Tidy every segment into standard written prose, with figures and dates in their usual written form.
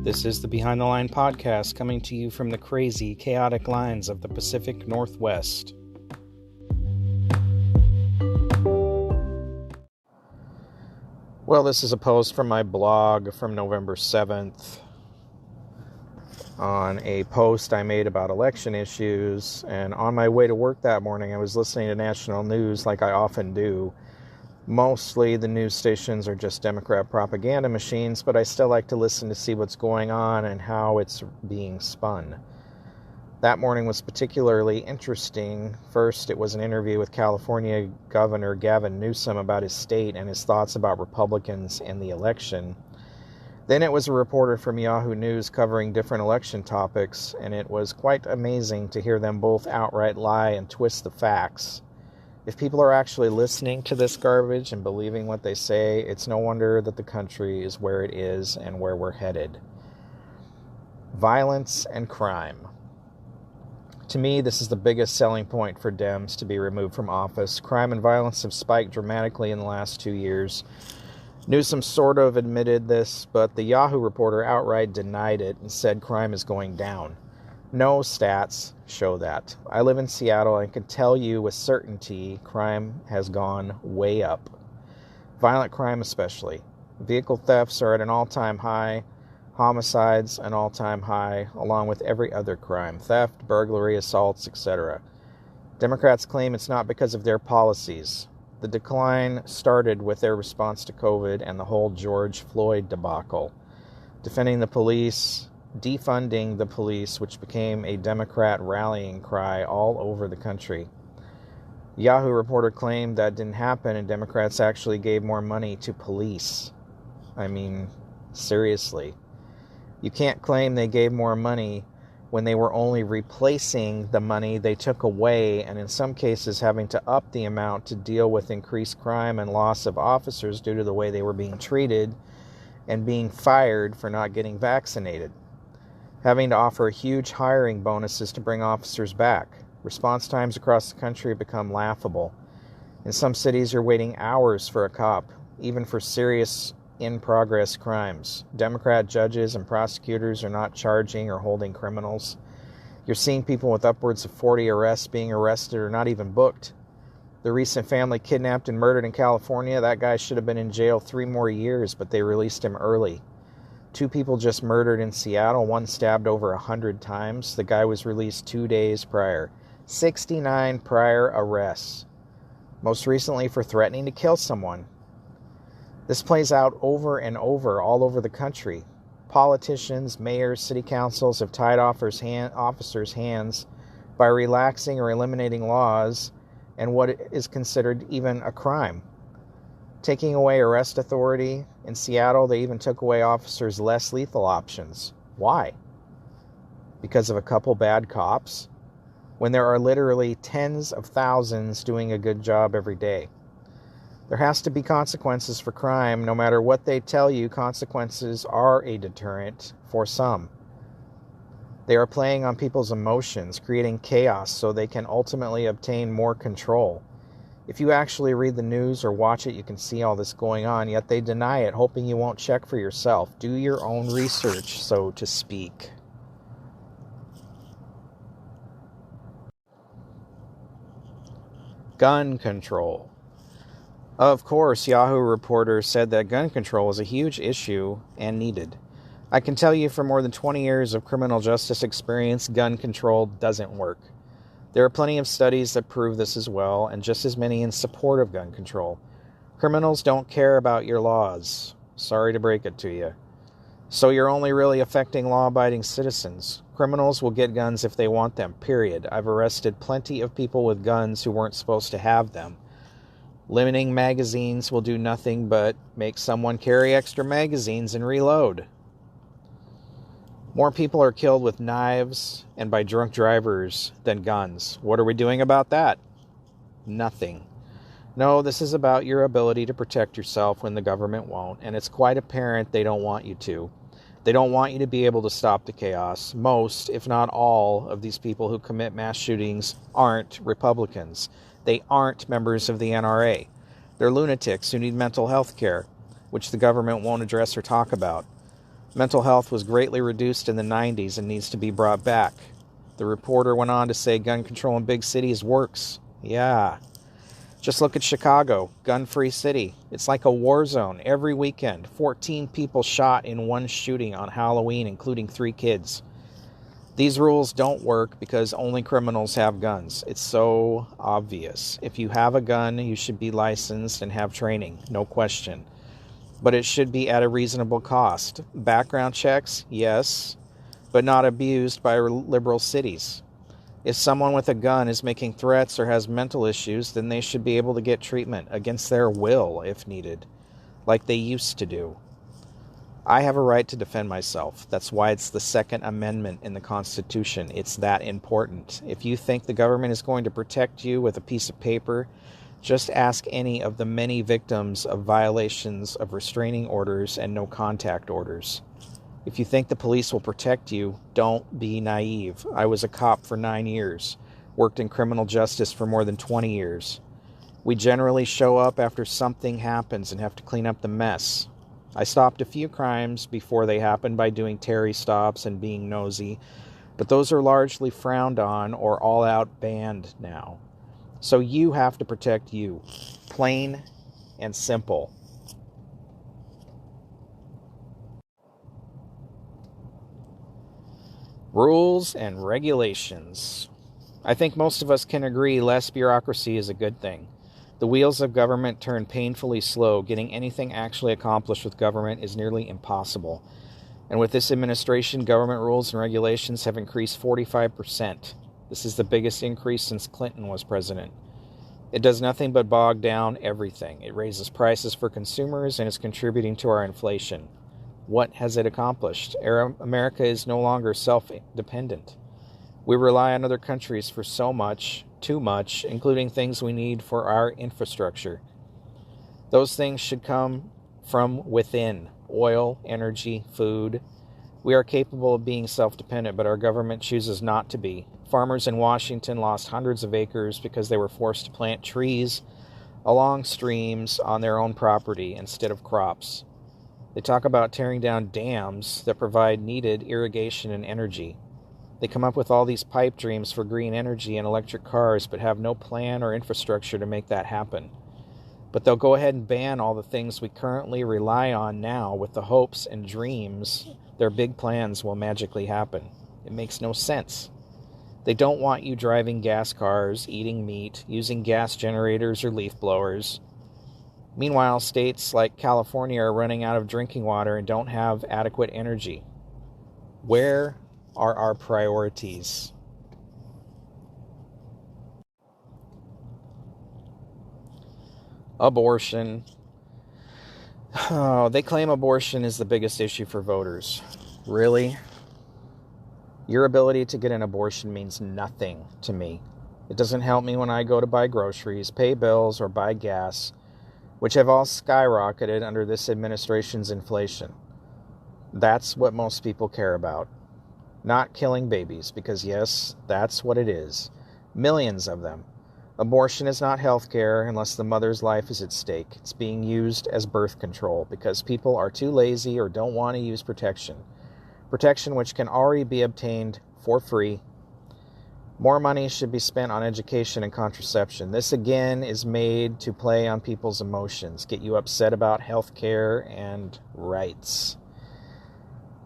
This is the Behind the Line podcast, coming to you from the crazy, chaotic lines of the Pacific Northwest. Well, this is a post from my blog from November 7th on a post I made about election issues. And on my way to work that morning, I was listening to national news like I often do. Mostly the news stations are just Democrat propaganda machines, but I still like to listen to see what's going on and how it's being spun. That morning was particularly interesting. First, it was an interview with California Governor Gavin Newsom about his state and his thoughts about Republicans and the election. Then it was a reporter from Yahoo News covering different election topics, and it was quite amazing to hear them both outright lie and twist the facts. If people are actually listening to this garbage and believing what they say, it's no wonder that the country is where it is and where we're headed. Violence and crime. To me, this is the biggest selling point for Dems to be removed from office. Crime and violence have spiked dramatically in the last 2 years. Newsom sort of admitted this, but the Yahoo reporter outright denied it and said crime is going down. No stats show that. I live in Seattle and can tell you with certainty crime has gone way up. Violent crime especially. Vehicle thefts are at an all-time high. Homicides an all-time high, along with every other crime. Theft, burglary, assaults, etc. Democrats claim it's not because of their policies. The decline started with their response to COVID and the whole George Floyd debacle. Defending the police, defunding the police, which became a Democrat rallying cry all over the country. Yahoo reporter claimed that didn't happen and Democrats actually gave more money to police. I mean, seriously. You can't claim they gave more money when they were only replacing the money they took away, and in some cases having to up the amount to deal with increased crime and loss of officers due to the way they were being treated and being fired for not getting vaccinated. Having to offer huge hiring bonuses to bring officers back. Response times across the country have become laughable. In some cities, you're waiting hours for a cop, even for serious in-progress crimes. Democrat judges and prosecutors are not charging or holding criminals. You're seeing people with upwards of 40 arrests being arrested or not even booked. The recent family kidnapped and murdered in California, that guy should have been in jail 3 more years, but they released him early. 2 people just murdered in Seattle, one stabbed over 100 times. The guy was released 2 days prior. 69 prior arrests. Most recently for threatening to kill someone. This plays out over and over all over the country. Politicians, mayors, city councils have tied officers' hands by relaxing or eliminating laws and what is considered even a crime. Taking away arrest authority. In Seattle, they even took away officers' less lethal options. Why? Because of a couple bad cops? When there are literally tens of thousands doing a good job every day. There has to be consequences for crime. No matter what they tell you, consequences are a deterrent for some. They are playing on people's emotions, creating chaos so they can ultimately obtain more control. If you actually read the news or watch it, you can see all this going on, yet they deny it, hoping you won't check for yourself. Do your own research, so to speak. Gun control. Of course, Yahoo reporter said that gun control is a huge issue and needed. I can tell you from more than 20 years of criminal justice experience, gun control doesn't work. There are plenty of studies that prove this as well, and just as many in support of gun control. Criminals don't care about your laws. Sorry to break it to you. So you're only really affecting law-abiding citizens. Criminals will get guns if they want them, period. I've arrested plenty of people with guns who weren't supposed to have them. Limiting magazines will do nothing but make someone carry extra magazines and reload. More people are killed with knives and by drunk drivers than guns. What are we doing about that? Nothing. No, this is about your ability to protect yourself when the government won't, and it's quite apparent they don't want you to. They don't want you to be able to stop the chaos. Most, if not all, of these people who commit mass shootings aren't Republicans. They aren't members of the NRA. They're lunatics who need mental health care, which the government won't address or talk about. Mental health was greatly reduced in the 90s and needs to be brought back. The reporter went on to say gun control in big cities works. Yeah. Just look at Chicago, gun-free city. It's like a war zone every weekend. 14 people shot in one shooting on Halloween, including 3 kids. These rules don't work because only criminals have guns. It's so obvious. If you have a gun, you should be licensed and have training, no question. But it should be at a reasonable cost. Background checks, yes, but not abused by liberal cities. If someone with a gun is making threats or has mental issues, then they should be able to get treatment against their will if needed, like they used to do. I have a right to defend myself. That's why it's the Second Amendment in the Constitution. It's that important. If you think the government is going to protect you with a piece of paper, just ask any of the many victims of violations of restraining orders and no contact orders. If you think the police will protect you, don't be naive. I was a cop for 9 years, worked in criminal justice for more than 20 years. We generally show up after something happens and have to clean up the mess. I stopped a few crimes before they happened by doing Terry stops and being nosy, but those are largely frowned on or all out banned now. So you have to protect you. Plain and simple. Rules and regulations. I think most of us can agree less bureaucracy is a good thing. The wheels of government turn painfully slow. Getting anything actually accomplished with government is nearly impossible. And with this administration, government rules and regulations have increased 45%. This is the biggest increase since Clinton was president. It does nothing but bog down everything. It raises prices for consumers and is contributing to our inflation. What has it accomplished? America is no longer self-dependent. We rely on other countries for so much, too much, including things we need for our infrastructure. Those things should come from within: oil, energy, food. We are capable of being self-dependent, but our government chooses not to be. Farmers in Washington lost hundreds of acres because they were forced to plant trees along streams on their own property instead of crops. They talk about tearing down dams that provide needed irrigation and energy. They come up with all these pipe dreams for green energy and electric cars, but have no plan or infrastructure to make that happen. But they'll go ahead and ban all the things we currently rely on now with the hopes and dreams their big plans will magically happen. It makes no sense. They don't want you driving gas cars, eating meat, using gas generators or leaf blowers. Meanwhile, states like California are running out of drinking water and don't have adequate energy. Where are our priorities? Abortion. Oh, they claim abortion is the biggest issue for voters. Really? Your ability to get an abortion means nothing to me. It doesn't help me when I go to buy groceries, pay bills, or buy gas, which have all skyrocketed under this administration's inflation. That's what most people care about. Not killing babies, because yes, that's what it is. Millions of them. Abortion is not health care unless the mother's life is at stake. It's being used as birth control because people are too lazy or don't want to use protection. Protection which can already be obtained for free. More money should be spent on education and contraception. This again is made to play on people's emotions, get you upset about health care and rights.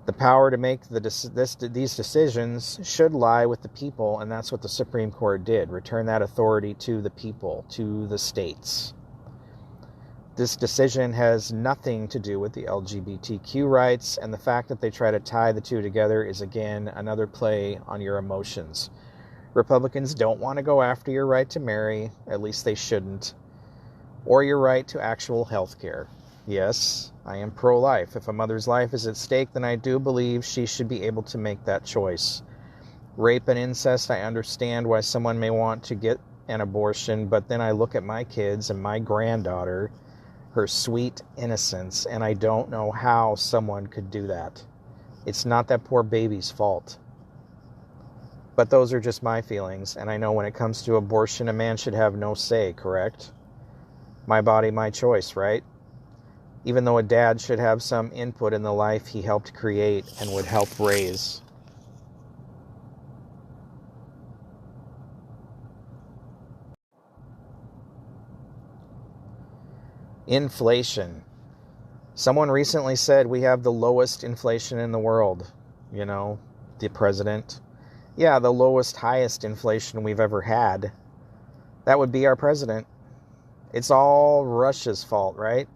The power to make these decisions should lie with the people, and that's what the Supreme Court did. Return that authority to the people, to the states. This decision has nothing to do with the LGBTQ rights, and the fact that they try to tie the two together is, again, another play on your emotions. Republicans don't want to go after your right to marry, at least they shouldn't, or your right to actual health care. Yes, I am pro-life. If a mother's life is at stake, then I do believe she should be able to make that choice. Rape and incest, I understand why someone may want to get an abortion, but then I look at my kids and my granddaughter, her sweet innocence, and I don't know how someone could do that. It's not that poor baby's fault. But those are just my feelings, and I know when it comes to abortion, a man should have no say, correct? My body, my choice, right? even though a dad should have some input in the life he helped create and would help raise. Inflation. Someone recently said we have the lowest inflation in the world. You know, the president. Yeah, the lowest, highest inflation we've ever had. That would be our president. It's all Russia's fault, right?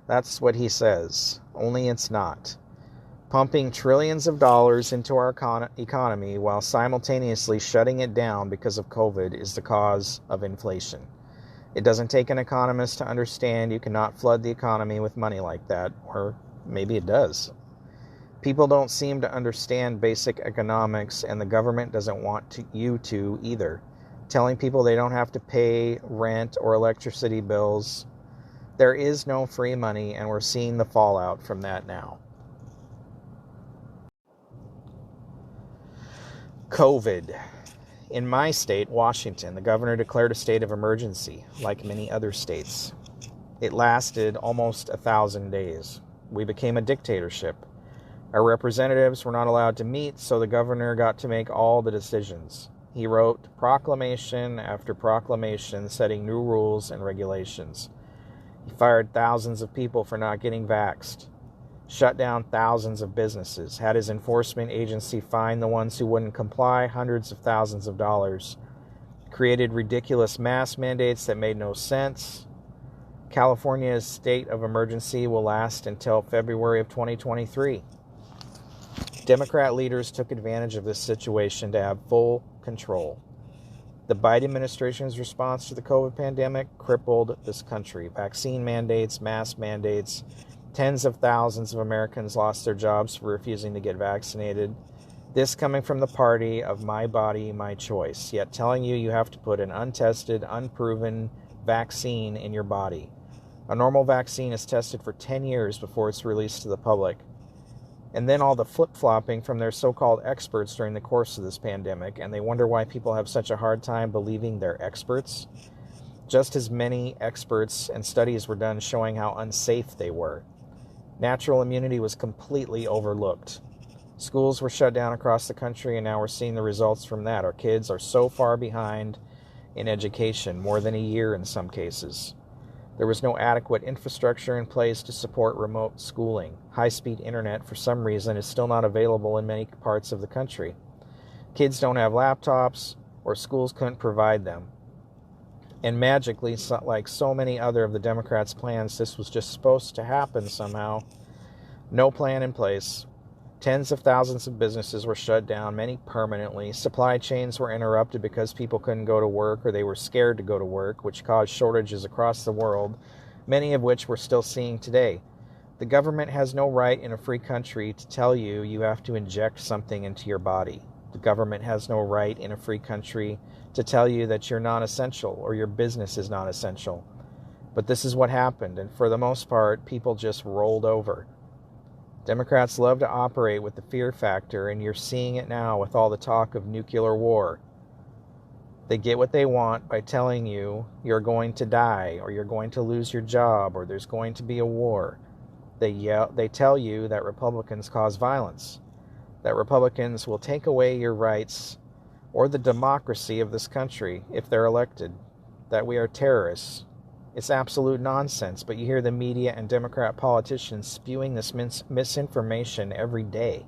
That's what he says. Only it's not. Pumping trillions of dollars into our economy while simultaneously shutting it down because of COVID is the cause of inflation. It doesn't take an economist to understand you cannot flood the economy with money like that, or maybe it does. People don't seem to understand basic economics, and the government doesn't want you to either. Telling people they don't have to pay rent or electricity bills. There is no free money, and we're seeing the fallout from that now. COVID. In my state, Washington, the governor declared a state of emergency, like many other states. It lasted almost 1,000 days. We became a dictatorship. Our representatives were not allowed to meet, so the governor got to make all the decisions. He wrote proclamation after proclamation setting new rules and regulations. He fired thousands of people for not getting vaxxed, shut down thousands of businesses, had his enforcement agency fine the ones who wouldn't comply hundreds of thousands of dollars, created ridiculous mask mandates that made no sense. California's state of emergency will last until February of 2023. Democrat leaders took advantage of this situation to have full control. The Biden administration's response to the COVID pandemic crippled this country. Vaccine mandates, mask mandates. Tens of thousands of Americans lost their jobs for refusing to get vaccinated. This coming from the party of my body, my choice, yet telling you have to put an untested, unproven vaccine in your body. A normal vaccine is tested for 10 years before it's released to the public. And then all the flip-flopping from their so-called experts during the course of this pandemic, and they wonder why people have such a hard time believing they're experts. Just as many experts and studies were done showing how unsafe they were. Natural immunity was completely overlooked. Schools were shut down across the country, and now we're seeing the results from that. Our kids are so far behind in education, more than a year in some cases. There was no adequate infrastructure in place to support remote schooling. High-speed internet, for some reason, is still not available in many parts of the country. Kids don't have laptops, or schools couldn't provide them. And magically, like so many other of the Democrats' plans, this was just supposed to happen somehow. No plan in place. Tens of thousands of businesses were shut down, many permanently. Supply chains were interrupted because people couldn't go to work or they were scared to go to work, which caused shortages across the world, many of which we're still seeing today. The government has no right in a free country to tell you have to inject something into your body. The government has no right in a free country to tell you that you're non-essential or your business is non-essential. But this is what happened, and for the most part, people just rolled over. Democrats love to operate with the fear factor, and you're seeing it now with all the talk of nuclear war. They get what they want by telling you you're going to die, or you're going to lose your job, or there's going to be a war. They tell you that Republicans cause violence, that Republicans will take away your rights or the democracy of this country if they're elected, that we are terrorists. It's absolute nonsense, but you hear the media and Democrat politicians spewing this misinformation every day.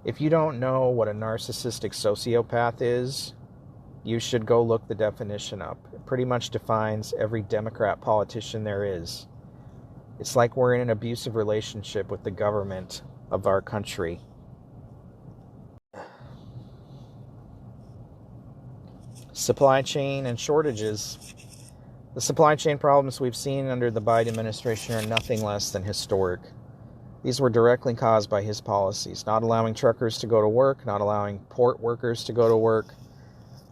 If you don't know what a narcissistic sociopath is, you should go look the definition up. It pretty much defines every Democrat politician there is. It's like we're in an abusive relationship with the government of our country. Supply chain and shortages. The supply chain problems we've seen under the Biden administration are nothing less than historic. These were directly caused by his policies, not allowing truckers to go to work, not allowing port workers to go to work,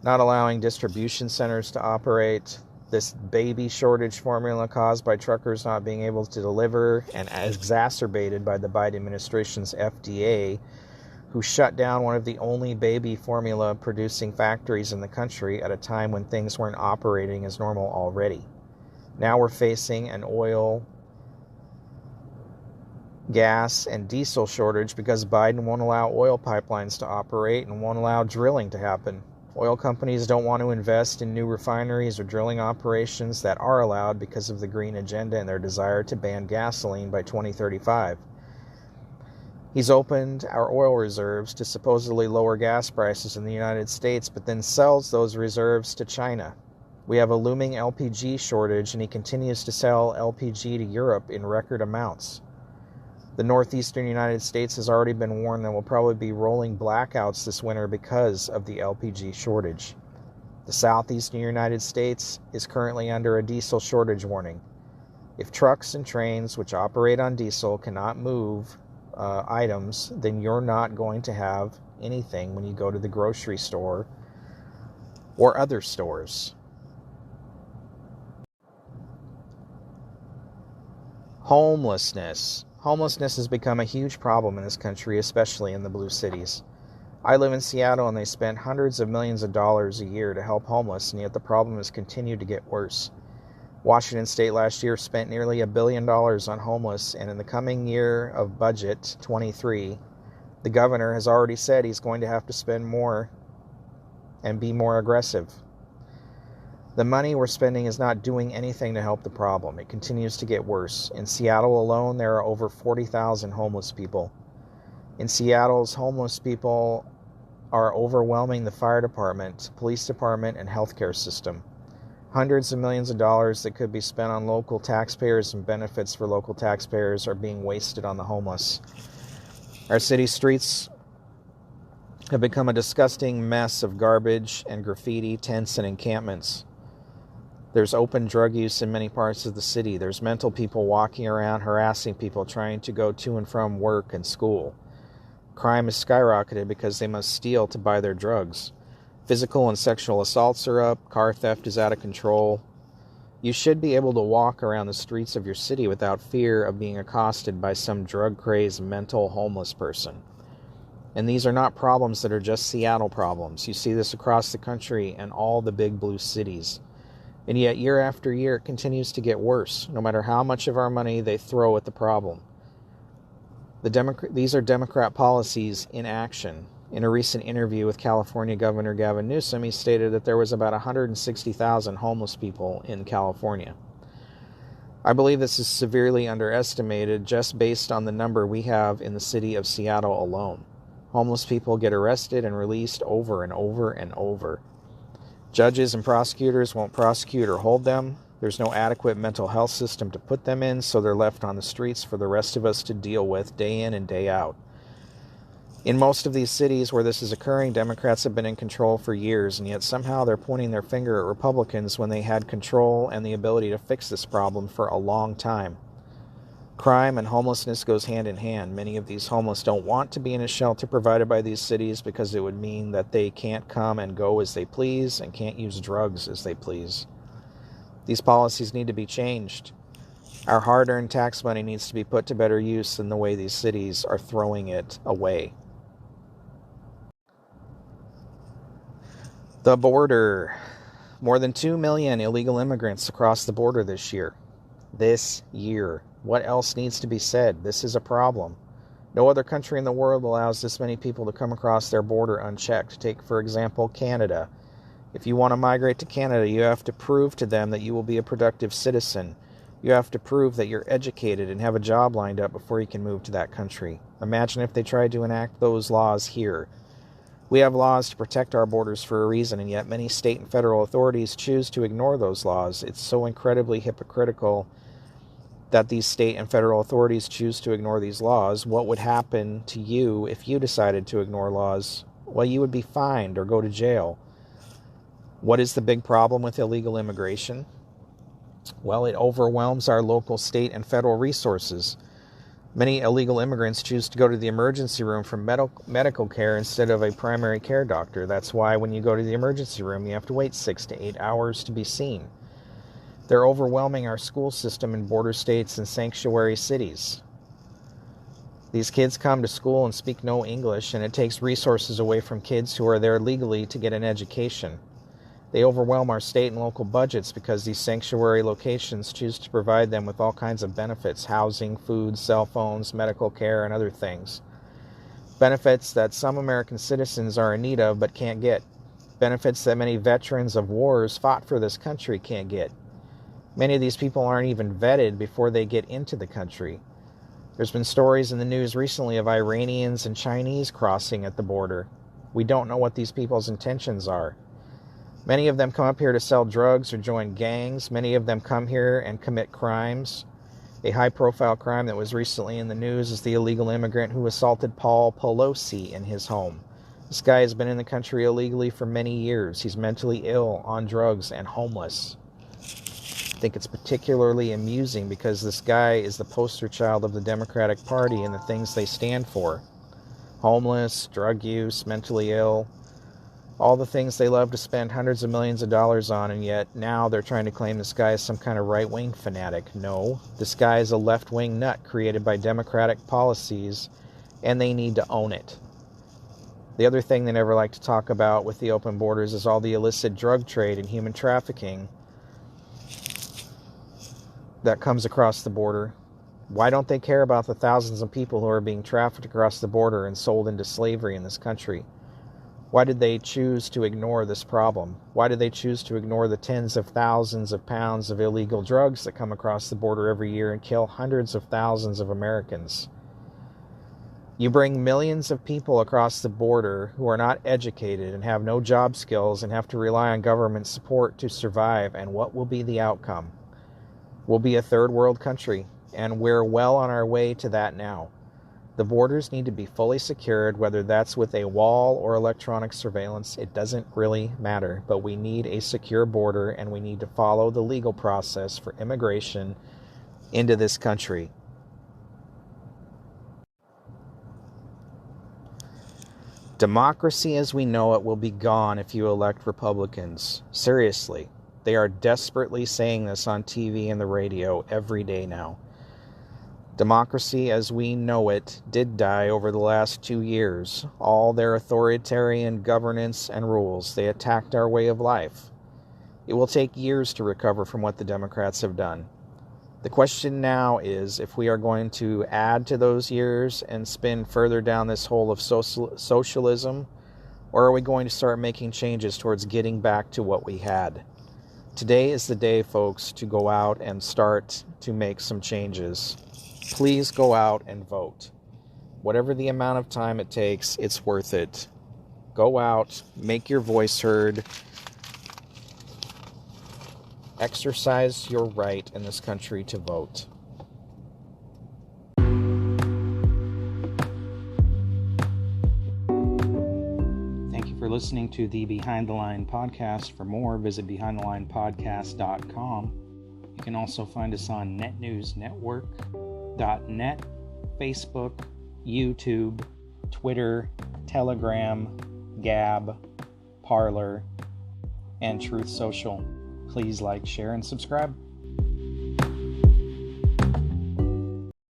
not allowing distribution centers to operate, this baby shortage formula caused by truckers not being able to deliver and exacerbated by the Biden administration's FDA, who shut down one of the only baby formula producing factories in the country at a time when things weren't operating as normal already. Now we're facing an oil gas and diesel shortage because Biden won't allow oil pipelines to operate and won't allow drilling to happen. Oil companies don't want to invest in new refineries or drilling operations that are allowed because of the green agenda and their desire to ban gasoline by 2035. He's opened our oil reserves to supposedly lower gas prices in the United States, but then sells those reserves to China. We have a looming LPG shortage, and he continues to sell LPG to Europe in record amounts. The northeastern United States has already been warned that we'll probably be rolling blackouts this winter because of the LPG shortage. The southeastern United States is currently under a diesel shortage warning. If trucks and trains which operate on diesel cannot move items, then you're not going to have anything when you go to the grocery store or other stores. Homelessness. Homelessness has become a huge problem in this country, especially in the blue cities. I live in Seattle, and they spend hundreds of millions of dollars a year to help homeless, and yet the problem has continued to get worse. Washington State last year spent nearly $1 billion on homeless, and in the coming year of budget 23, the governor has already said he's going to have to spend more and be more aggressive. The money we're spending is not doing anything to help the problem. It continues to get worse. In Seattle alone, there are over 40,000 homeless people. In Seattle's homeless people are overwhelming the fire department, police department, and healthcare system. Hundreds of millions of dollars that could be spent on local taxpayers and benefits for local taxpayers are being wasted on the homeless. Our city streets have become a disgusting mess of garbage and graffiti, tents, and encampments. There's open drug use in many parts of the city. There's mental people walking around harassing people trying to go to and from work and school. Crime has skyrocketed because they must steal to buy their drugs. Physical and sexual assaults are up. Car theft is out of control. You should be able to walk around the streets of your city without fear of being accosted by some drug-crazed mental homeless person. And these are not problems that are just Seattle problems. You see this across the country and all the big blue cities. And yet, year after year, it continues to get worse, no matter how much of our money they throw at the problem. These are Democrat policies in action. In a recent interview with California Governor Gavin Newsom, he stated that there was about 160,000 homeless people in California. I believe this is severely underestimated just based on the number we have in the city of Seattle alone. Homeless people get arrested and released over and over and over. Judges and prosecutors won't prosecute or hold them. There's no adequate mental health system to put them in, so they're left on the streets for the rest of us to deal with day in and day out. In most of these cities where this is occurring, Democrats have been in control for years, and yet somehow they're pointing their finger at Republicans when they had control and the ability to fix this problem for a long time. Crime and homelessness goes hand in hand. Many of these homeless don't want to be in a shelter provided by these cities because it would mean that they can't come and go as they please and can't use drugs as they please. These policies need to be changed. Our hard-earned tax money needs to be put to better use than the way these cities are throwing it away. The border. More than 2 million illegal immigrants across the border this year. What else needs to be said? This is a problem. No other country in the world allows this many people to come across their border unchecked. Take, for example, Canada. If you want to migrate to Canada, you have to prove to them that you will be a productive citizen. You have to prove that you're educated and have a job lined up before you can move to that country. Imagine if they tried to enact those laws here. We have laws to protect our borders for a reason, and yet many state and federal authorities choose to ignore those laws. It's so incredibly hypocritical that these state and federal authorities choose to ignore these laws. What would happen to you if you decided to ignore laws? Well, you would be fined or go to jail. What is the big problem with illegal immigration? Well, it overwhelms our local, state, and federal resources. Many illegal immigrants choose to go to the emergency room for medical care instead of a primary care doctor. That's why when you go to the emergency room, you have to wait 6 to 8 hours to be seen. They're overwhelming our school system in border states and sanctuary cities. These kids come to school and speak no English, and it takes resources away from kids who are there legally to get an education. They overwhelm our state and local budgets because these sanctuary locations choose to provide them with all kinds of benefits: housing, food, cell phones, medical care, and other things. Benefits that some American citizens are in need of but can't get. Benefits that many veterans of wars fought for this country can't get. Many of these people aren't even vetted before they get into the country. There's been stories in the news recently of Iranians and Chinese crossing at the border. We don't know what these people's intentions are. Many of them come up here to sell drugs or join gangs. Many of them come here and commit crimes. A high-profile crime that was recently in the news is the illegal immigrant who assaulted Paul Pelosi in his home. This guy has been in the country illegally for many years. He's mentally ill, on drugs, and homeless. I think it's particularly amusing because this guy is the poster child of the Democratic Party and the things they stand for. Homeless, drug use, mentally ill, all the things they love to spend hundreds of millions of dollars on, and yet now they're trying to claim this guy is some kind of right-wing fanatic. No, this guy is a left-wing nut created by Democratic policies, and they need to own it. The other thing they never like to talk about with the open borders is all the illicit drug trade and human trafficking that comes across the border. Why don't they care about the thousands of people who are being trafficked across the border and sold into slavery in this country? Why did they choose to ignore this problem? Why did they choose to ignore the tens of thousands of pounds of illegal drugs that come across the border every year and kill hundreds of thousands of Americans? You bring millions of people across the border who are not educated and have no job skills and have to rely on government support to survive, and what will be the outcome? We'll be a third world country, and we're well on our way to that now. The borders need to be fully secured, whether that's with a wall or electronic surveillance. It doesn't really matter, but we need a secure border, and we need to follow the legal process for immigration into this country. Democracy as we know it will be gone if you elect Republicans. Seriously, they are desperately saying this on TV and the radio every day now. Democracy as we know it did die over the last 2 years. All their authoritarian governance and rules, they attacked our way of life. It will take years to recover from what the Democrats have done. The question now is if we are going to add to those years and spin further down this hole of socialism, or are we going to start making changes towards getting back to what we had? Today is the day, folks, to go out and start to make some changes. Please go out and vote. Whatever the amount of time it takes, it's worth it. Go out, make your voice heard. Exercise your right in this country to vote. Thank you for listening to the Behind the Line podcast. For more, visit behindthelinepodcast.com. You can also find us on netnewsnetwork.net, Facebook, YouTube, Twitter, Telegram, Gab, Parler, and Truth Social. Please like, share, and subscribe.